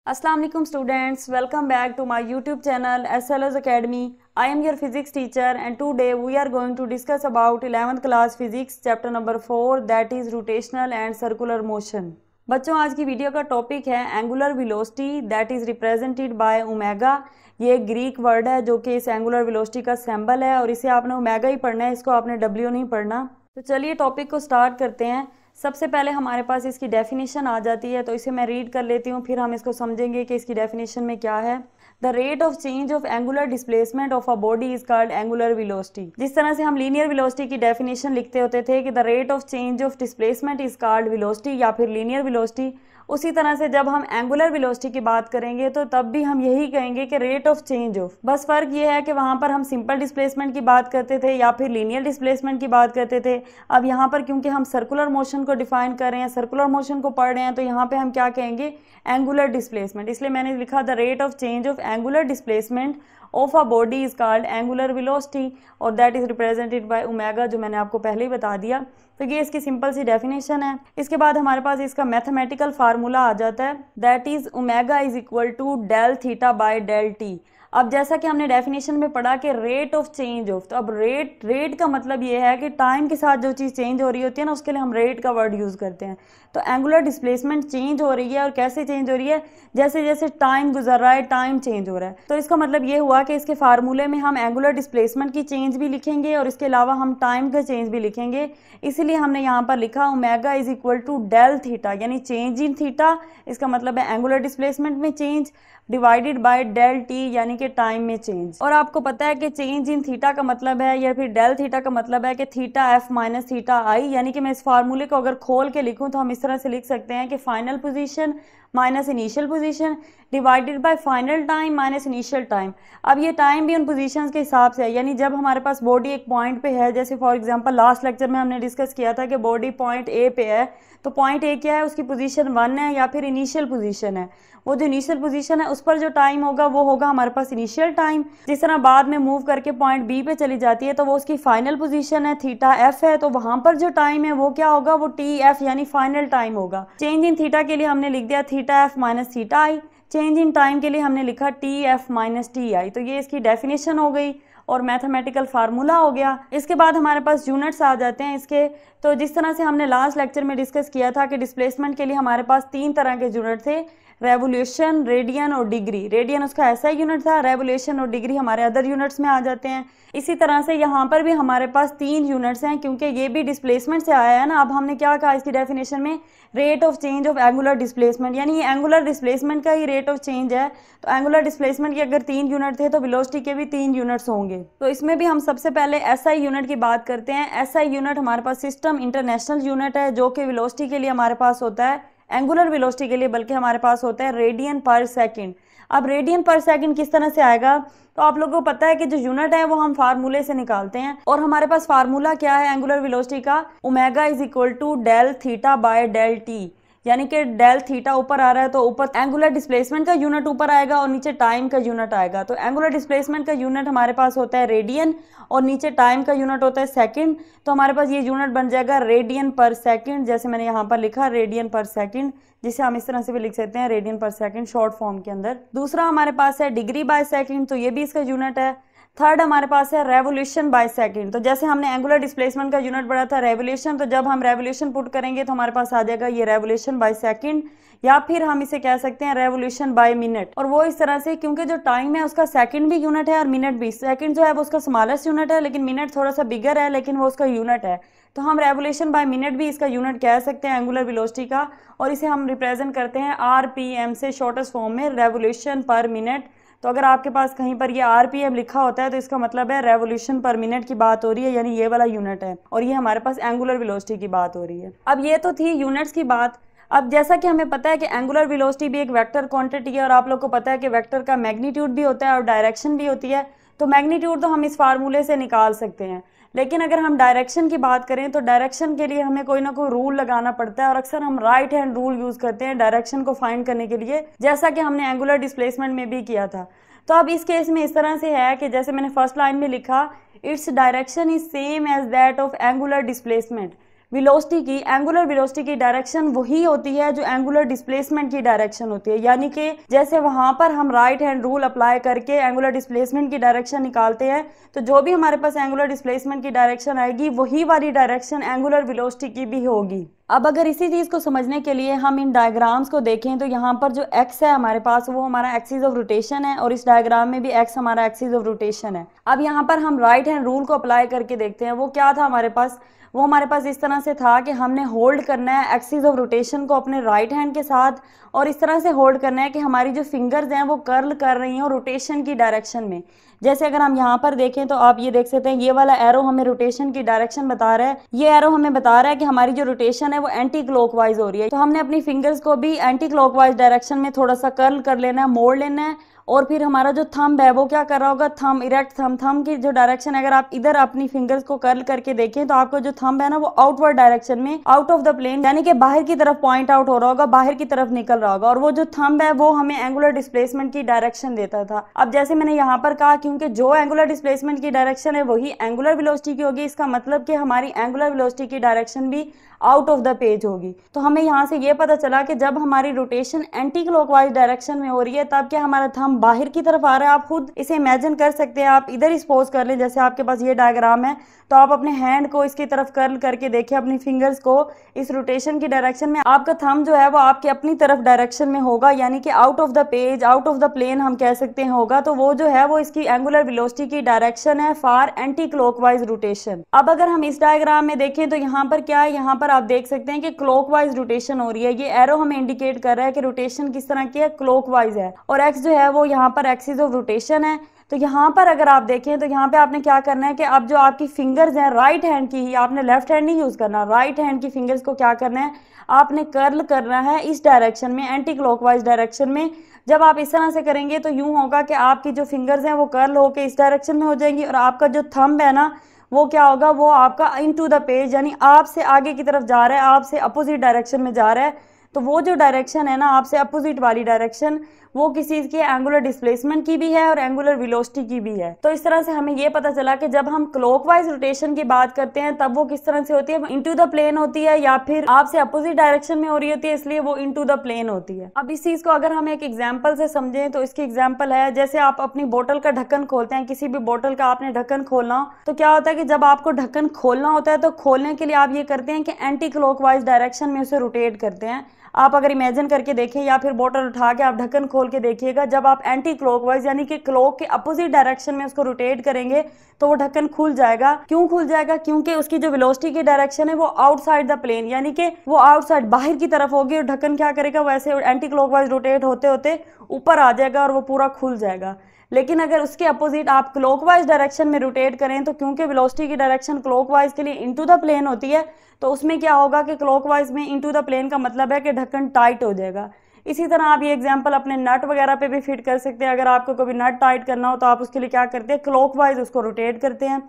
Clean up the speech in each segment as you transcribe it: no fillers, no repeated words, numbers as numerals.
Assalamu alaikum students, welcome back to my YouTube channel SLS Academy. I am your physics teacher and today we are going to discuss about 11th class physics chapter number 4 that is rotational and circular motion. बच्चों आज की video का topic है angular velocity that is represented by omega. ये एक Greek word है जो कि इस एंगुलर वेलोसिटी का सिंबल है और इसे आपने ओमेगा ही पढ़ना है, इसको आपने डब्ल्यू नहीं पढ़ना। तो चलिए टॉपिक को स्टार्ट करते हैं। सबसे पहले हमारे पास इसकी डेफिनेशन आ जाती है, तो इसे मैं रीड कर लेती हूँ, फिर हम इसको समझेंगे कि इसकी डेफिनेशन में क्या है। The rate of change of angular displacement of a body is called angular velocity. जिस तरह से हम लीनियर वेलोसिटी की डेफिनेशन लिखते होते थे कि the rate of change of displacement is called velocity या फिर लीनियर वेलोसिटी, उसी तरह से जब हम एंगुलर वेलोसिटी की बात करेंगे तो तब भी हम यही कहेंगे कि रेट ऑफ चेंज ऑफ। बस फर्क ये है कि वहां पर हम सिंपल डिस्प्लेसमेंट की बात करते थे या फिर लीनियर डिस्प्लेसमेंट की बात करते थे। अब यहाँ पर क्योंकि हम सर्कुलर मोशन को डिफाइन कर रहे हैं, सर्कुलर मोशन को पढ़ रहे हैं, तो यहाँ पे हम क्या कहेंगे, एंगुलर डिस्प्लेसमेंट। इसलिए मैंने लिखा the rate of change of angular displacement of a body is called angular velocity और that is represented by omega, जो मैंने आपको पहले ही बता दिया। तो ये इसकी सिंपल सी डेफिनेशन है। इसके बाद हमारे पास इसका मैथमेटिकल फार्मूला आ जाता है that is omega is equal to del theta by del t. अब जैसा कि हमने डेफिनेशन में पढ़ा कि रेट ऑफ चेंज ऑफ, तो अब रेट का मतलब ये है कि टाइम के साथ जो चीज़ चेंज हो रही होती है ना, उसके लिए हम रेट का वर्ड यूज़ करते हैं। तो एंगुलर डिस्प्लेसमेंट चेंज हो रही है और कैसे चेंज हो रही है, जैसे जैसे टाइम गुजर रहा है टाइम चेंज हो रहा है। तो इसका मतलब ये हुआ कि इसके फार्मूले में हम एंगुलर डिस्प्लेसमेंट की चेंज भी लिखेंगे और इसके अलावा हम टाइम का चेंज भी लिखेंगे। इसीलिए हमने यहाँ पर लिखा omega is equal to del theta, यानी चेंज इन थीटा, इसका मतलब है एंगुलर डिस्प्लेसमेंट में change, divided by del t यानी कि टाइम में चेंज। और आपको पता है कि चेंज इन थीटा का मतलब है या फिर डेल थीटा का मतलब है कि थीटा एफ माइनस थीटा आई, यानी कि मैं इस फार्मूले को अगर खोल के लिखूं तो हम इस तरह से लिख सकते हैं कि final position minus initial position divided by final time minus initial time. अब ये टाइम भी उन पोजीशंस के हिसाब से है, यानी जब हमारे पास बॉडी एक पॉइंट पे है, जैसे फॉर एग्जांपल लास्ट लेक्चर में हमने डिस्कस किया था कि बॉडी पॉइंट ए पे है, तो पॉइंट ए क्या है, उसकी पोजीशन 1 है या फिर इनिशियल पोजीशन है। वो जो इनिशियल पोजीशन है उस पर जो टाइम होगा वो होगा हमारे पास इनिशियल टाइम। जिस तरह बाद में मूव करके पॉइंट बी पे चली जाती है तो वो उसकी फाइनल पोजीशन है, थीटा एफ है, तो वहां पर जो टाइम है वो क्या होगा, वो टी एफ यानी फाइनल टाइम होगा। चेंज इन थीटा के लिए हमने लिख दिया theta F minus theta I, change in time के लिए हमने लिखा T F minus T I. तो ये इसकी डेफिनेशन हो गई और मैथमेटिकल फार्मूला हो गया। इसके बाद हमारे पास यूनिट्स आ जाते हैं इसके। तो जिस तरह से हमने लास्ट लेक्चर में डिस्कस किया था कि डिस्प्लेसमेंट के लिए हमारे पास 3 तरह के यूनिट थे, रेवोल्यूशन, रेडियन और डिग्री। रेडियन उसका ऐसा यूनिट था, रेवोल्यूशन और डिग्री हमारे अदर यूनिट्स में आ जाते हैं। इसी तरह से यहाँ पर भी हमारे पास 3 यूनिट्स हैं क्योंकि ये भी डिस्प्लेसमेंट से आया है ना। अब हमने क्या कहा इसकी डेफिनेशन में, rate of change of angular displacement, यानी ये एंगुलर डिस्प्लेसमेंट का ही रेट ऑफ चेंज है। तो एंगुलर डिस्प्लेसमेंट के अगर 3 यूनिट थे तो वेलोसिटी के भी 3 यूनिट्स होंगे। तो इसमें भी हम सबसे पहले एसआई यूनिट की बात करते हैं। एसआई यूनिट हमारे पास सिस्टम इंटरनेशनल यूनिट है जो कि वेलोसिटी के लिए हमारे पास होता है, एंगुलर वेलोसिटी के लिए बल्कि हमारे पास होता है रेडियन पर सेकंड। अब रेडियन पर सेकंड किस तरह से आएगा, तो आप लोगों को पता है कि जो यूनिट है वो हम फार्मूले से निकालते हैं और हमारे पास फार्मूला क्या है एंगुलर वेलोसिटी का, omega is equal to del theta by del t, यानी कि डेल थीटा ऊपर आ रहा है तो ऊपर एंगुलर डिस्प्लेसमेंट का यूनिट ऊपर आएगा और नीचे टाइम का यूनिट आएगा। तो एंगुलर डिस्प्लेसमेंट का यूनिट हमारे पास होता है रेडियन और नीचे टाइम का यूनिट होता है सेकंड। तो हमारे पास ये यूनिट बन जाएगा रेडियन पर सेकंड, जैसे मैंने यहाँ पर लिखा रेडियन पर सेकंड, जिसे हम इस तरह से भी लिख सकते हैं रेडियन पर सेकंड शॉर्ट फॉर्म के अंदर। दूसरा हमारे पास है डिग्री बाय सेकंड, तो ये भी इसका यूनिट है। थर्ड हमारे पास है रेवोल्यूशन बाय सेकंड। तो जैसे हमने एंगुलर डिस्प्लेसमेंट का यूनिट पढ़ा था रेवोल्यूशन, तो जब हम रेवोल्यूशन पुट करेंगे तो हमारे पास आ जाएगा ये रेवोल्यूशन बाय सेकंड, या फिर हम इसे कह सकते हैं रेवोल्यूशन बाय मिनट। और वो इस तरह से क्योंकि जो टाइम है उसका सेकंड भी यूनिट है और मिनट भी। सेकंड जो है वो उसका स्मॉलेस्ट यूनिट है लेकिन मिनट थोड़ा सा बिगर है, लेकिन वो उसका यूनिट है। तो हम रेवोल्यूशन बाय मिनट भी इसका यूनिट कह सकते हैं एंगुलर वेलोसिटी का, और इसे हम रिप्रेजेंट करते हैं आरपीएम से शॉर्टेस्ट फॉर्म में, रेवोल्यूशन पर मिनट। तो अगर आपके पास कहीं पर ये आरपीएम लिखा होता है तो इसका मतलब है रेवोल्यूशन पर मिनट की बात हो रही है, यानी ये वाला यूनिट है, और ये हमारे पास एंगुलर वेलोसिटी की बात हो रही है। अब ये तो थी यूनिट्स की बात। अब जैसा कि हमें पता है कि एंगुलर वेलोसिटी भी एक वेक्टर क्वांटिटी है और आप लोग को पता है कि वेक्टर का मैग्नीट्यूड भी होता है और डायरेक्शन भी होती है। तो मैग्नीट्यूड तो हम इस फार्मूले से निकाल सकते हैं, लेकिन अगर हम डायरेक्शन की बात करें तो डायरेक्शन के लिए हमें कोई ना कोई रूल लगाना पड़ता है और अक्सर हम राइट हैंड रूल यूज करते हैं डायरेक्शन को फाइंड करने के लिए, जैसा कि हमने एंगुलर डिस्प्लेसमेंट में भी किया था। तो अब इस केस में इस तरह से है कि जैसे मैंने फर्स्ट लाइन में लिखा, its direction is same as that of angular displacement. Velocity की, एंगुलर वेलोसिटी की डायरेक्शन वही होती है जो एंगुलर डिस्प्लेसमेंट की डायरेक्शन होती है। यानी कि जैसे वहां पर हम राइट हैंड रूल अप्लाई करके एंगुलर डिस्प्लेसमेंट की डायरेक्शन निकालते हैं, तो जो भी हमारे पास एंगुलर डिस्प्लेसमेंट की डायरेक्शन आएगी वही वाली डायरेक्शन एंगुलर वेलोसिटी की भी होगी। अब अगर इसी चीज को समझने के लिए हम इन डायग्राम्स को देखें, तो यहाँ पर जो एक्स है हमारे पास वो हमारा एक्सिस ऑफ रोटेशन है, और इस डायग्राम में भी एक्स हमारा एक्सिस ऑफ रोटेशन है। अब यहाँ पर हम राइट हैंड रूल को अप्लाई करके देखते हैं। वो क्या था हमारे पास, वो हमारे पास इस तरह से था कि हमने होल्ड करना है एक्सिस ऑफ रोटेशन को अपने राइट हैंड के साथ, और इस तरह से होल्ड करना है कि हमारी जो फिंगर्स हैं वो कर्ल कर रही हैं रोटेशन की डायरेक्शन में। जैसे अगर हम यहाँ पर देखें तो आप ये देख सकते हैं, ये वाला एरो हमें रोटेशन की डायरेक्शन बता रहा है। ये एरो हमें बता रहा है कि हमारी जो रोटेशन है वो एंटी क्लॉकवाइज हो रही है। तो हमने अपनी फिंगर्स को भी एंटी क्लॉकवाइज डायरेक्शन में थोड़ा सा कर्ल कर लेना है, मोड़ लेना है। और फिर हमारा जो थंब है वो क्या कर रहा होगा, थंब इरेक्ट थंब की जो डायरेक्शन, अगर आप इधर अपनी फिंगर्स को कर्ल करके देखें तो आपको जो थंब है ना वो आउटवर्ड डायरेक्शन में, आउट ऑफ द प्लेन, यानी कि बाहर की तरफ पॉइंट आउट हो रहा होगा, बाहर की तरफ निकल रहा होगा। और वो जो थंब है वो हमें एंगुलर डिस्प्लेसमेंट की डायरेक्शन देता था। अब जैसे मैंने यहाँ पर कहा, क्योंकि जो एंगुलर डिस्प्लेसमेंट की डायरेक्शन है वही एंगुलर वेलोसिटी की होगी, इसका मतलब कि हमारी एंगुलर वेलोसिटी की डायरेक्शन भी आउट ऑफ द पेज होगी। तो हमें यहाँ से ये पता चला कि जब हमारी रोटेशन एंटी क्लॉकवाइज डायरेक्शन में हो रही है तब क्या हमारा थंब बाहर की तरफ आ रहा है। आप खुद इसे इमेजिन कर सकते हैं, आप इधर एक्सपोज कर लें, जैसे आपके पास ये डायग्राम है, तो आप अपने हैंड को इसकी तरफ कर्ल करके देखिए, अपनी फिंगर्स को इस रोटेशन की डायरेक्शन में, आपका थंब जो है वो आपके अपनी तरफ डायरेक्शन में होगा, यानी कि out of the page, out of the plane हम कह सकते हैं होगा। तो वो जो है वो इसकी एंगुलर वेलोसिटी की डायरेक्शन है फॉर एंटी क्लॉकवाइज रोटेशन। अब अगर हम इस डायग्राम में देखें तो यहाँ पर क्या है, यहाँ पर आप देख सकते हैं कि क्लॉकवाइज रोटेशन हो रही है। ये एरो हमें इंडिकेट कर रहा है कि रोटेशन किस तरह की है, क्लॉकवाइज है, और एक्स जो है वो यहाँ पर एक्सिस ऑफ रोटेशन है। तो यहाँ पर अगर आप देखें तो यहाँ पे आपने क्या करना है कि अब जो आपकी फिंगर्स हैं राइट हैंड की ही, आपने लेफ्ट हैंड नहीं यूज करना, राइट हैंड की फिंगर्स को क्या करना है, आपने कर्ल करना है इस डायरेक्शन में, एंटी क्लॉकवाइज डायरेक्शन में। जब आप इस तरह से करेंगे तो यूं होगा कि आपकी जो फिंगर्स हैं वो कर्ल होकर इस डायरेक्शन में हो जाएंगी, और आपका जो थंब है ना वो क्या होगा, वो आपका इनटू द पेज, यानी आपसे आगे की तरफ जा रहा है, आपसे अपोजिट डायरेक्शन में जा रहा है। तो वो जो डायरेक्शन है ना आपसे अपोजिट वाली डायरेक्शन, वो किसी की एंगुलर डिस्प्लेसमेंट की भी है और एंगुलर वेलोसिटी की भी है। तो इस तरह से हमें ये पता चला कि जब हम क्लॉकवाइज रोटेशन की बात करते हैं तब वो किस तरह से होती है, इनटू द प्लेन होती है, या फिर आपसे अपोजिट डायरेक्शन में हो रही होती है, इसलिए वो इनटू द प्लेन होती है। अब इस चीज को अगर हम एक एग्जाम्पल से समझें तो इसकी एग्जाम्पल है, जैसे आप अपनी बोतल का ढक्कन खोलते हैं, किसी भी बोतल का आपने ढक्कन खोलना हो, तो क्या होता है कि जब आपको ढक्कन खोलना होता है तो खोलने के लिए आप ये करते हैं कि एंटी क्लॉकवाइज डायरेक्शन में उसे रोटेट करते हैं। आप अगर इमेजिन करके देखें या फिर बोतल उठा के आप ढक्कन खोल के देखिएगा, जब आप एंटी क्लॉकवाइज यानी कि क्लॉक के अपोजिट डायरेक्शन में उसको रोटेट करेंगे तो वो ढक्कन खुल जाएगा। क्यों खुल जाएगा, क्योंकि उसकी जो वेलोसिटी की डायरेक्शन है वो आउटसाइड द प्लेन, यानी कि वो आउटसाइड बाहर की तरफ होगी, और ढक्कन क्या करेगा, वैसे एंटी क्लॉकवाइज रोटेट होते होते ऊपर आ जाएगा और वो पूरा खुल जाएगा। लेकिन अगर उसके अपोजिट आप क्लॉकवाइज डायरेक्शन में रोटेट करें तो क्योंकि वेलोसिटी की डायरेक्शन क्लॉकवाइज के लिए इनटू द प्लेन होती है, तो उसमें क्या होगा कि क्लॉकवाइज में इनटू द प्लेन का मतलब है कि ढक्कन टाइट हो जाएगा। इसी तरह आप ये एग्जांपल अपने नट वगैरह पे भी फिट कर सकते हैं। अगर आपको कभी नट टाइट करना हो तो आप उसके लिए क्या करते हैं, क्लॉकवाइज उसको रोटेट करते हैं।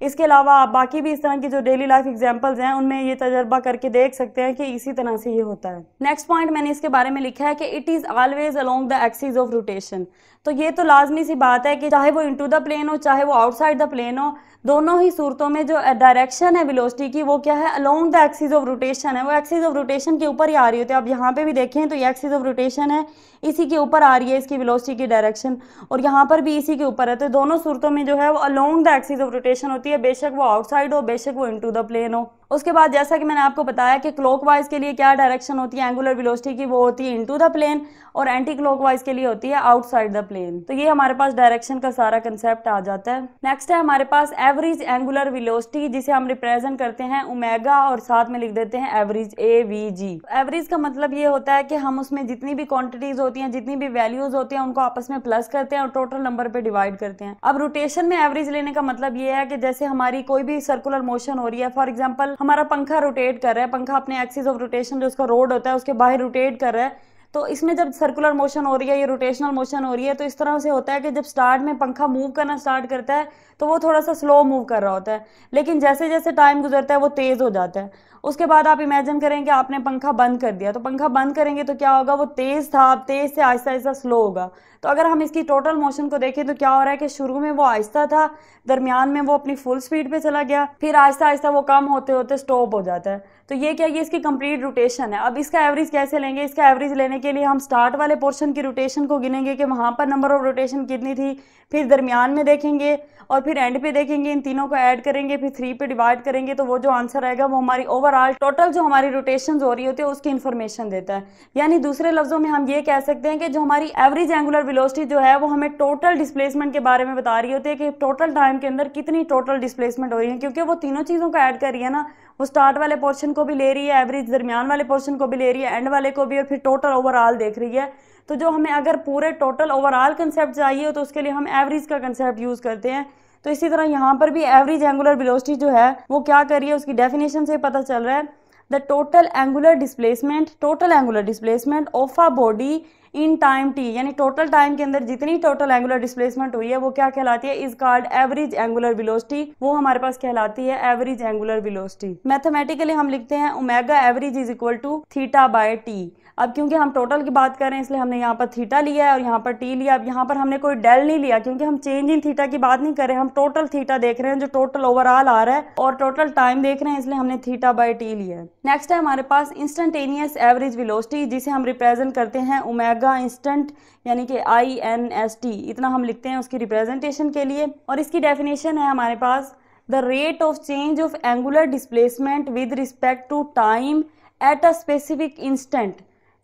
इसके अलावा आप बाकी भी इस तरह की जो डेली लाइफ एग्जांपल्स हैं उनमें ये तजर्बा करके देख सकते हैं कि इसी तरह से ये होता है। नेक्स्ट पॉइंट मैंने इसके बारे में लिखा है कि it is always along the axis of rotation. तो ये तो लाजमी सी बात है कि चाहे वो इनटू द प्लेन हो चाहे वो आउटसाइड द प्लेन हो, दोनों ही सूरतों में जो डायरेक्शन है वेलोसिटी की वो क्या है, along the axis of rotation है, वो एक्सिस ऑफ रोटेशन के ऊपर ही आ रही होती है। अब यहाँ पे भी देखें तो ये एक्सिस ऑफ रोटेशन है, इसी के ऊपर आ रही है इसकी वेलोसिटी की डायरेक्शन, और यहाँ पर भी इसी के ऊपर है। तो दोनों सूरतों में जो है वो along the axis of rotation होती है, बेशक वो आउटसाइड हो बेशक वो इनटू द प्लेन हो। उसके बाद जैसा कि मैंने आपको बताया कि क्लॉकवाइज के लिए क्या डायरेक्शन होती है एंगुलर वेलोसिटी की, वो होती है इनटू द प्लेन, और एंटी क्लॉकवाइज के लिए होती है आउटसाइड द प्लेन। तो ये हमारे पास डायरेक्शन का सारा कंसेप्ट आ जाता है। नेक्स्ट है हमारे पास एवरेज एंगुलर वेलोसिटी, जिसे हम रिप्रेजेंट करते हैं ओमेगा और साथ में लिख देते हैं एवरेज AVG। एवरेज का मतलब ये होता है कि हम उसमें जितनी भी क्वांटिटीज होती हैं, जितनी भी वैल्यूज होती हैं, उनको आपस में प्लस करते हैं और टोटल नंबर पे डिवाइड करते हैं। अब रोटेशन में एवरेज लेने का मतलब ये है कि जैसे हमारी कोई भी सर्कुलर मोशन हो रही है, फॉर एग्जाम्पल हमारा पंखा रोटेट कर रहा है, पंखा अपने एक्सिस ऑफ रोटेशन जो उसका रोड होता है उसके बाहर रोटेट कर रहा है, तो इसमें जब सर्कुलर मोशन हो रही है, ये रोटेशनल मोशन हो रही है, तो इस तरह से होता है कि जब स्टार्ट में पंखा मूव करना स्टार्ट करता है तो वो थोड़ा सा स्लो मूव कर रहा होता है, लेकिन जैसे जैसे टाइम गुजरता है वो तेज हो जाता है। उसके बाद आप इमेजिन करें कि आपने पंखा बंद कर दिया, तो पंखा बंद करेंगे तो क्या होगा, वो तेज था, तेज से आहिस्ता आहिस्ता स्लो होगा। तो अगर हम इसकी टोटल मोशन को देखें तो क्या हो रहा है कि शुरू में वो आहिस्ता था, दरमियान में वो अपनी फुल स्पीड पे चला गया, फिर आहिस्ता आहिस्ता वो कम होते होते स्टॉप हो जाता है। तो ये क्या, ये इसकी कंप्लीट रोटेशन है। अब इसका एवरेज कैसे लेंगे, इसका एवरेज लेने के लिए हम स्टार्ट वाले पोर्शन की रोटेशन को गिनेंगे कि वहां पर नंबर ऑफ रोटेशन कितनी थी, फिर दरमियान में देखेंगे और फिर एंड पे देखेंगे, इन तीनों को ऐड करेंगे, फिर 3 पे डिवाइड करेंगे, तो वो जो आंसर आएगा वो हमारी ओवरऑल टोटल जो हमारी रोटेशन हो रही होती है उसकी इन्फॉर्मेशन देता है। यानी दूसरे लफ्जों में हम ये कह सकते हैं कि जो हमारी एवरेज एंगुलर वेलोसिटी जो है वो हमें टोटल डिस्प्लेसमेंट के बारे में बता रही होती है कि टोटल टाइम के अंदर कितनी टोटल डिस्प्लेसमेंट हो रही है, क्योंकि वो तीनों चीजों को ऐड कर रही है ना, वो स्टार्ट वाले पोर्शन को भी ले रही है, एवरेज दरमियान वाले पोर्शन को भी ले रही है, एंड वाले को भी, और फिर टोटल ओवरऑल देख रही है। तो जो हमें अगर पूरे टोटल ओवरऑल कंसेप्ट चाहिए हो तो उसके लिए हम एवरेज का कंसेप्ट यूज करते हैं। तो इसी तरह यहाँ पर भी एवरेज एंगुलर वेलोसिटी जो है वो क्या कर रही है, उसकी डेफिनेशन से पता चल रहा है, the total angular displacement of a body in time T, यानी टोटल टाइम के अंदर जितनी टोटल एंगुलर डिस्प्लेसमेंट हुई है वो क्या कहलाती है, is called average angular velocity. वो हमारे पास कहलाती है एवरेज एंगुलर वेलोसिटी। मैथमेटिकली हम लिखते हैं omega average is equal to theta by t. अब क्योंकि हम टोटल की बात कर रहे हैं इसलिए हमने यहाँ पर थीटा लिया है और यहाँ पर टी लिया। अब यहाँ पर हमने कोई डेल नहीं लिया क्योंकि हम चेंज इन थीटा की बात नहीं कर रहे हैं, हम टोटल थीटा देख रहे हैं जो टोटल ओवरऑल आ रहा है, और टोटल टाइम देख रहे हैं, इसलिए हमने थीटा बाय टी लिया है। नेक्स्ट है हमारे पास इंस्टेंटेनियस एवरेज वेलोसिटी, जिसे हम रिप्रेजेंट करते हैं ओमेगा इंस्टेंट, यानी कि INST, इतना हम लिखते हैं उसकी रिप्रेजेंटेशन के लिए। और इसकी डेफिनेशन है हमारे पास, the rate of change of angular displacement with respect to time at a specific instant,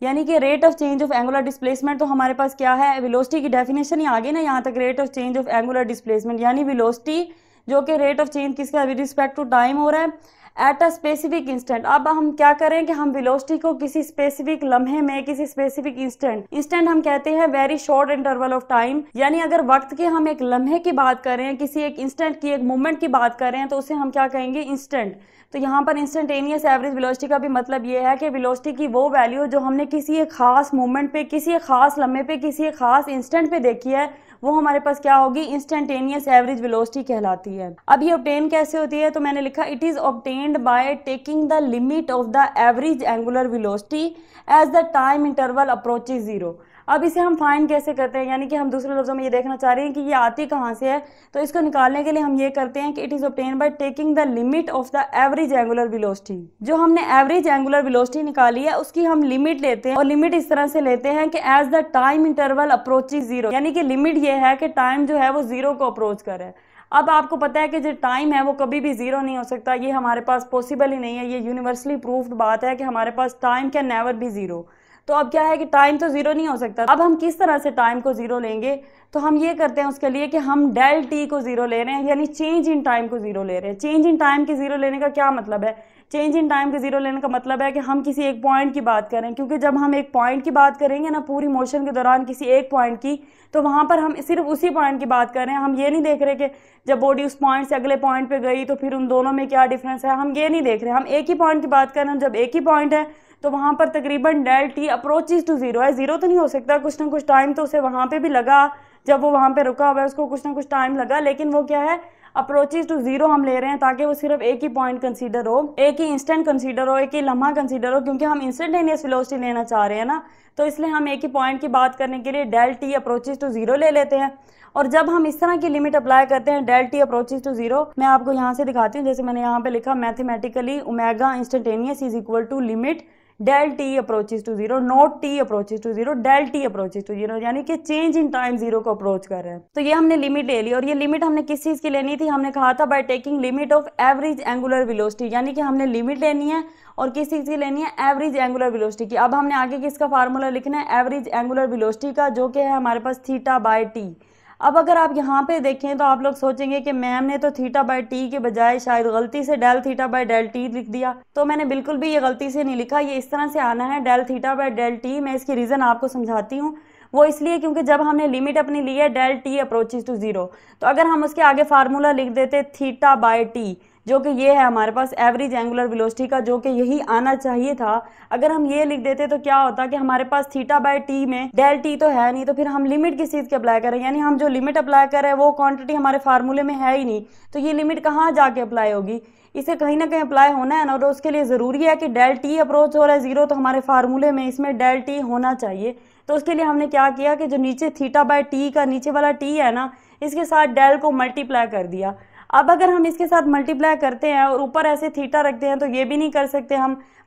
यानी कि rate of change of angular displacement तो हमारे पास क्या है, वेलोसिटी की डेफिनेशन ही आ गई ना यहाँ तक, rate of change of angular displacement यानी वेलोसिटी जो कि रेट ऑफ चेंज किसका विद रिस्पेक्ट टू टाइम हो रहा है एट अ स्पेसिफिक इंस्टेंट। अब हम क्या करें कि हम वेलोसिटी को किसी स्पेसिफिक लम्हे में, किसी स्पेसिफिक इंस्टेंट हम कहते हैं very short interval of time, यानी अगर वक्त के हम एक लम्हे की बात करें, किसी एक इंस्टेंट की, एक मूवमेंट की बात करें तो उसे हम क्या कहेंगे, इंस्टेंट। तो यहाँ पर इंस्टेंटेनियस एवरेज वेलोसिटी का भी मतलब ये है कि वेलोसिटी की वो वैल्यू जो हमने किसी एक खास मूवमेंट पे, किसी एक खास लम्हे पे, किसी एक खास इंस्टेंट पे देखी है, वो हमारे पास क्या होगी, इंस्टेंटेनियस एवरेज वेलोसिटी कहलाती है। अब ये ऑब्टेन कैसे होती है, तो मैंने लिखा it is obtained by taking the limit of the average angular velocity as the time interval approaches zero. अब इसे हम फाइंड कैसे करते हैं, यानी कि हम दूसरे लफ्जों में ये देखना चाह रहे हैं कि ये आती कहाँ से है, तो इसको निकालने के लिए हम ये करते हैं कि it is obtained by taking the limit of the average angular velocity. जो हमने एवरेज एंगुलर वेलोसिटी निकाली है उसकी हम लिमिट लेते हैं, और लिमिट इस तरह से लेते हैं कि as the time interval approaches zero, यानी कि लिमिट ये है कि टाइम जो है वो जीरो को अप्रोच कर रहा है। अब आपको पता है कि जो टाइम है वो कभी भी जीरो नहीं हो सकता, ये हमारे पास पॉसिबल ही नहीं है, ये यूनिवर्सली प्रूव्ड बात है कि हमारे पास time can never be zero. तो अब क्या है कि टाइम तो जीरो नहीं हो सकता। अब हम किस तरह से टाइम को जीरो लेंगे, तो हम ये करते हैं उसके लिए कि हम डेल टी को जीरो ले रहे हैं, यानी चेंज इन टाइम को जीरो ले रहे हैं। चेंज इन टाइम के जीरो लेने का क्या मतलब है, चेंज इन टाइम के जीरो लेने का मतलब है कि हम किसी एक पॉइंट की बात करें, क्योंकि जब हम एक पॉइंट की बात करेंगे ना पूरी मोशन के दौरान किसी एक पॉइंट की, तो वहां पर हम सिर्फ उसी पॉइंट की बात कर रहे हैं। हम ये नहीं देख रहे कि जब बॉडी उस पॉइंट से अगले पॉइंट पे गई तो फिर उन दोनों में क्या डिफरेंस है, हम ये नहीं देख रहे। हम एक ही पॉइंट की बात कर रहे हैं, जब एक ही पॉइंट है तो वहां पर तकरीबन del t approaches to zero है। जीरो तो नहीं हो सकता, कुछ ना कुछ टाइम तो उसे वहां पे भी लगा, जब वो वहां पे रुका हुआ है उसको कुछ ना कुछ टाइम लगा, लेकिन वो क्या है, अप्रोचेज टू जीरो हम ले रहे हैं ताकि वो सिर्फ एक ही पॉइंट कंसीडर हो, एक ही इंस्टेंट कंसीडर हो, एक ही लम्हा कंसीडर हो, क्योंकि हम इंस्टेंटेनियस वेलोसिटी लेना चाह रहे हैं ना, तो इसलिए हम एक ही पॉइंट की बात करने के लिए del t approaches to zero ले लेते हैं। और जब हम इस तरह की लिमिट अप्लाई करते हैं del t approaches to zero, मैं आपको यहाँ से दिखाती हूँ, जैसे मैंने यहाँ पे लिखा mathematically omega instantaneous is equal to limit del t approaches to zero, not t approaches to zero, del t approaches to zero, यानी कि चेंज इन टाइम जीरो को अप्रोच कर रहे हैं। तो ये हमने लिमिट ले ली, और ये लिमिट हमने किस चीज की लेनी थी, हमने कहा था by taking limit of average angular velocity, यानी कि हमने लिमिट लेनी है और किस चीज की लेनी है, एवरेज एंगुलर वेलोसिटी की। अब हमने आगे किसका फार्मूला लिखना है, एवरेज एंगुलर वेलोसिटी का, जो कि है हमारे पास थीटा बाय टी। अब अगर आप यहाँ पे देखें तो आप लोग सोचेंगे कि मैम ने तो थीटा बाय टी के बजाय शायद गलती से del theta by del t लिख दिया, तो मैंने बिल्कुल भी ये गलती से नहीं लिखा, ये इस तरह से आना है del theta by del t. मैं इसकी रीजन आपको समझाती हूँ। वो इसलिए क्योंकि जब हमने लिमिट अपनी ली है del t approaches to zero, तो अगर हम उसके आगे फार्मूला लिख देते थीटा बाय टी, जो कि ये है हमारे पास एवरेज एंगुलर वेलोसिटी का, जो कि यही आना चाहिए था, अगर हम ये लिख देते तो क्या होता कि हमारे पास थीटा बाय टी में डेल टी तो है नहीं, तो फिर हम लिमिट किस चीज की अप्लाई करें, यानी हम जो लिमिट अप्लाई कर रहे हैं वो क्वांटिटी हमारे फार्मूले में है ही नहीं, तो ये लिमिट कहाँ जाके अप्लाई होगी, इसे कहीं ना कहीं अप्लाई होना है ना, और उसके लिए ज़रूरी है कि डेल टी अप्रोच हो रहा है 0, तो हमारे फार्मूले में इसमें डेल टी होना चाहिए। तो उसके लिए हमने क्या किया कि जो नीचे थीटा बाय टी का नीचे वाला टी है ना, इसके साथ डेल को मल्टीप्लाई कर दिया। अब अगर हम इसके साथ मल्टीप्लाई करते हैं और ऊपर ऐसे थीटा रखते हैं तो ये भी नहीं कर सकते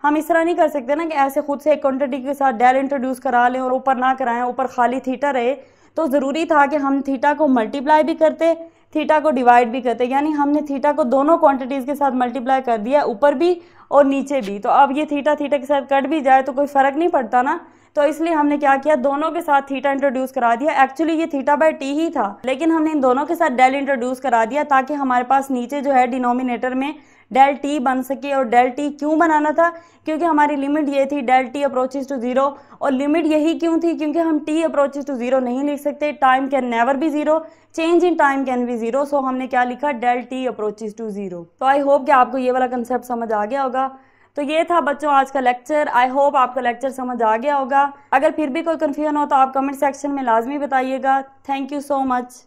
हम इस तरह नहीं कर सकते ना कि ऐसे खुद से एक क्वांटिटी के साथ डेल इंट्रोड्यूस करा लें और ऊपर ना कराएं, ऊपर खाली थीटा रहे। तो ज़रूरी था कि हम थीटा को मल्टीप्लाई भी करते, थीटा को डिवाइड भी करते, यानी हमने थीटा को दोनों क्वांटिटीज़ के साथ मल्टीप्लाई कर दिया, ऊपर भी और नीचे भी। तो अब ये थीटा थीटा के साथ कट भी जाए तो कोई फ़र्क नहीं पड़ता ना, तो इसलिए हमने क्या किया, दोनों के साथ थीटा इंट्रोड्यूस करा दिया। एक्चुअली ये थीटा बाय टी ही था, लेकिन हमने इन दोनों के साथ डेल इंट्रोड्यूस करा दिया ताकि हमारे पास नीचे जो है डिनोमिनेटर में डेल टी बन सके। और डेल टी क्यों बनाना था, क्योंकि हमारी लिमिट ये थी डेल टी अप्रोचेस टू 0। और लिमिट यही क्यों थी, क्योंकि हम टी अप्रोचेस टू 0 नहीं लिख सकते, time can never B 0, change in time can be 0। सो हमने क्या लिखा, डेल टी अप्रोचेस टू 0। तो आई होप कि आपको ये वाला कंसेप्ट समझ आ गया होगा। तो ये था बच्चों आज का लेक्चर। आई होप आपका लेक्चर समझ आ गया होगा। अगर फिर भी कोई कन्फ्यूजन हो तो आप कमेंट सेक्शन में लाजमी बताइएगा। Thank you so much.